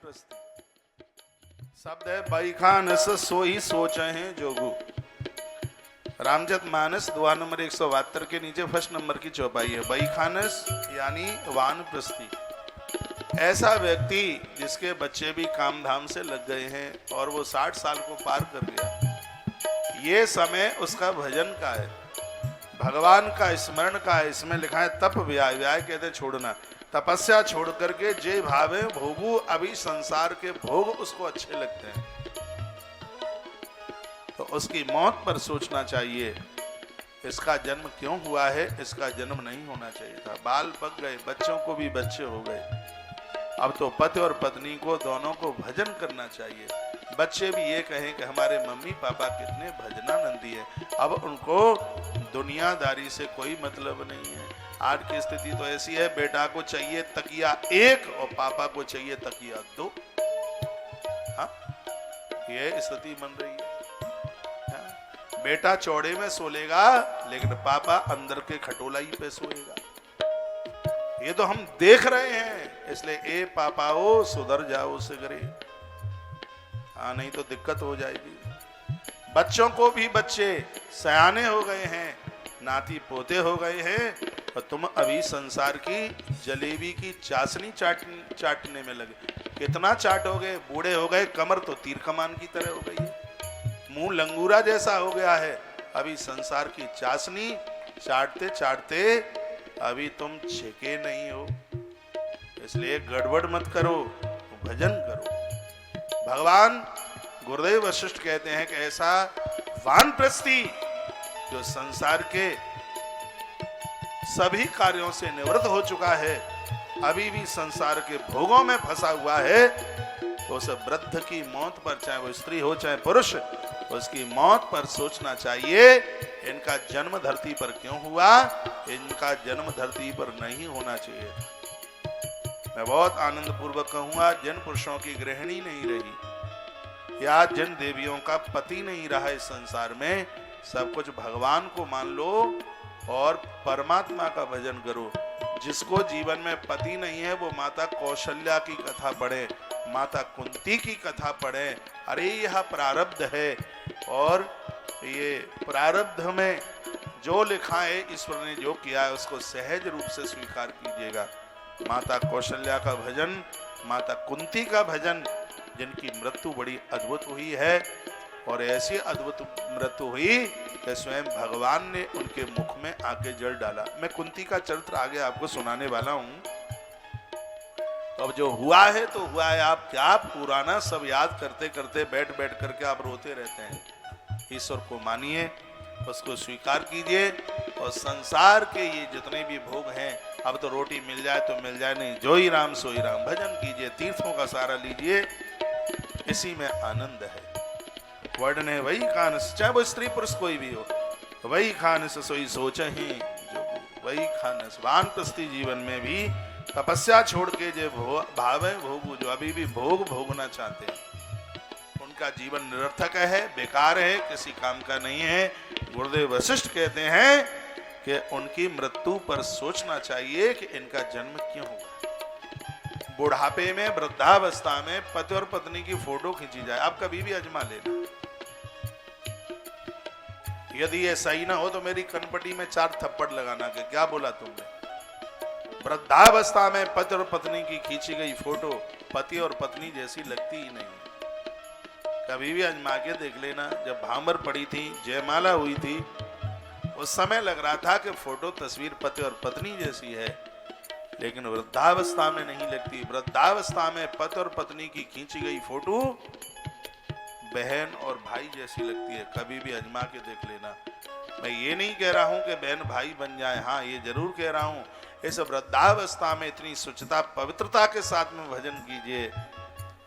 प्रस्ति शब्द है बैखानस सोई सोचहि जोगु। रामचरितमानस दुआ नंबर 172 के नीचे फर्स्ट नंबर की चौपाई है। बैखानस यानी वानप्रस्थी, ऐसा व्यक्ति जिसके बच्चे भी काम धाम से लग गए हैं और वो 60 साल को पार कर गया। ये समय उसका भजन का है, भगवान का स्मरण का है। इसमें लिखा है तप व्याय, व्याय कहते छोड़ना, तपस्या छोड़ करके जे भावे भोगू। अभी संसार के भोग उसको अच्छे लगते हैं तो उसकी मौत पर सोचना चाहिए। इसका जन्म क्यों हुआ है, इसका जन्म नहीं होना चाहिए था। बाल पक गए, बच्चों को भी बच्चे हो गए, अब तो पति और पत्नी को दोनों को भजन करना चाहिए। बच्चे भी ये कहें कि हमारे मम्मी पापा कितने भजनानंदी है, अब उनको दुनियादारी से कोई मतलब नहीं है। आज की स्थिति तो ऐसी है, बेटा को चाहिए तकिया 1 और पापा को चाहिए तकिया 2। हाँ, ये स्थिति बन रही है। हाँ? बेटा चौड़े में सो लेगा लेकिन पापा अंदर के खटोलाई पे सोएगा। ये तो हम देख रहे हैं, इसलिए ए पापाओ सुधर जाओ से करे। हाँ, नहीं तो दिक्कत हो जाएगी। बच्चों को भी बच्चे सयाने हो गए हैं, नाती पोते हो गए हैं और तुम अभी संसार की जलेबी की चाशनी चाटने में लगे। कितना चाटोगे, बूढ़े हो गए, कमर तो तीर कमान की तरह हो गई है, मुंह लंगूरा जैसा हो गया है। अभी संसार की चाशनी चाटते चाटते अभी तुम छेके नहीं हो। इसलिए गड़बड़ मत करो, भजन करो। भगवान गुरुदेव वशिष्ठ कहते हैं कि ऐसा वानप्रस्थी जो संसार के सभी कार्यों से निवृत्त हो चुका है, अभी भी संसार के भोगों में फंसा हुआ है, तो उस वृद्ध की मौत पर, चाहे वो स्त्री हो चाहे पुरुष, उसकी मौत पर सोचना चाहिए। इनका जन्म धरती पर क्यों हुआ, इनका जन्म धरती पर नहीं होना चाहिए। मैं बहुत आनंद पूर्वक कहूंगा, जिन पुरुषों की गृहिणी नहीं रही या जिन देवियों का पति नहीं रहा इस संसार में, सब कुछ भगवान को मान लो और परमात्मा का भजन करो। जिसको जीवन में पति नहीं है वो माता कौशल्या की कथा पढ़े, माता कुंती की कथा पढ़े। अरे यह प्रारब्ध है और ये प्रारब्ध में जो लिखा है, ईश्वर ने जो किया है उसको सहज रूप से स्वीकार कीजिएगा। माता कौशल्या का भजन, माता कुंती का भजन, जिनकी मृत्यु बड़ी अद्भुत हुई है और ऐसी अद्भुत मृत्यु हुई कि स्वयं भगवान ने उनके मुख में आके जल डाला। मैं कुंती का चरित्र आगे आपको सुनाने वाला हूं। तो अब जो हुआ है तो हुआ है, आप क्या पुराना सब याद करते करते बैठ बैठ करके आप रोते रहते हैं। ईश्वर को मानिए, उसको स्वीकार कीजिए और संसार के ये जितने भी भोग हैं, अब तो रोटी मिल जाए तो मिल जाए, नहीं जो ही राम सोई राम। भजन कीजिए, तीर्थों का सहारा लीजिए, इसी में आनंद है। वर्णन है वही खानस, चाहे वो स्त्री पुरुष कोई भी हो, वही खानस सोई सोचहि जोगु। वही खानस वानप्रस्थी जीवन में भी तपस्या छोड़ के जो भावे भोगू, जो अभी भी भोग भोगना चाहते हैं, उनका जीवन निरर्थक है, बेकार है, किसी काम का नहीं है। गुरुदेव वशिष्ठ कहते हैं कि उनकी मृत्यु पर सोचना चाहिए कि इनका जन्म क्यों हुआ। बुढ़ापे में, वृद्धावस्था में पति और पत्नी की फोटो खींची जाए, आप कभी भी आजमा लेना। यदि ये सही ना हो तो मेरी कनपटी में 4 थप्पड़ लगाना कि क्या बोला तुमने। वृद्धावस्था में पति और पत्नी की खींची गई फोटो पति और पत्नी जैसी लगती ही नहीं। कभी भी आजमा के देख लेना। जब भांबर पड़ी थी, जयमाला हुई थी, उस समय लग रहा था कि फोटो तस्वीर पति और पत्नी जैसी है, लेकिन वृद्धावस्था में नहीं लगती। वृद्धावस्था में पति और पत्नी की खींची गई फोटो बहन और भाई जैसी लगती है। कभी भी आजमा के देख लेना। मैं ये नहीं कह रहा हूं कि बहन भाई बन जाए, हाँ ये जरूर कह रहा हूं, इस वृद्धावस्था में इतनी शुचिता पवित्रता के साथ में भजन कीजिए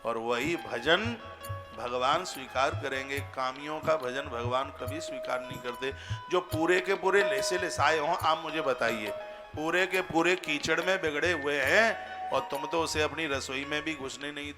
और वही भजन भगवान स्वीकार करेंगे। कामियों का भजन भगवान कभी स्वीकार नहीं करते। जो पूरे के पूरे लेसे लेसाए हों, आप मुझे बताइए, पूरे के पूरे कीचड़ में बिगड़े हुए हैं और तुम तो उसे अपनी रसोई में भी घुसने नहीं दो।